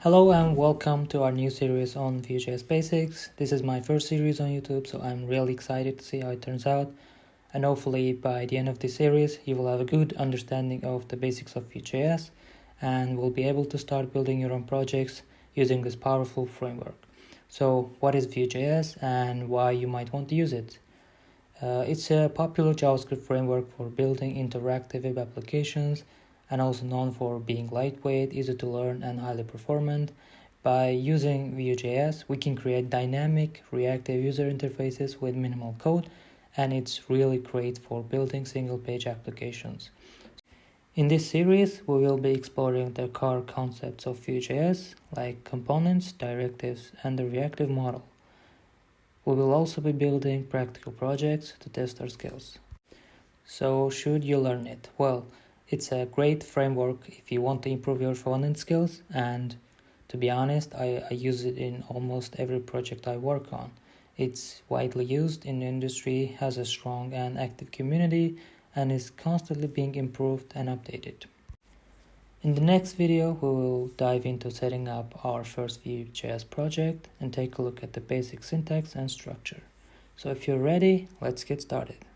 Hello and welcome to our new series on Vue.js Basics. This is my first series on YouTube, so I'm really excited to see how it turns out. And hopefully by the end of this series, you will have a good understanding of the basics of Vue.js and will be able to start building your own projects using this powerful framework. So what is Vue.js and why you might want to use it? It's a popular JavaScript framework for building interactive web applications and also known for being lightweight, easy to learn, and highly performant. By using Vue.js, we can create dynamic, reactive user interfaces with minimal code, and it's really great for building single-page applications. In this series, we will be exploring the core concepts of Vue.js, like components, directives, and the reactive model. We will also be building practical projects to test our skills. So, should you learn it? Well, it's a great framework if you want to improve your front-end skills, and to be honest, I use it in almost every project I work on. It's widely used in the industry, has a strong and active community, and is constantly being improved and updated. In the next video, we will dive into setting up our first Vue.js project and take a look at the basic syntax and structure. So if you're ready, let's get started.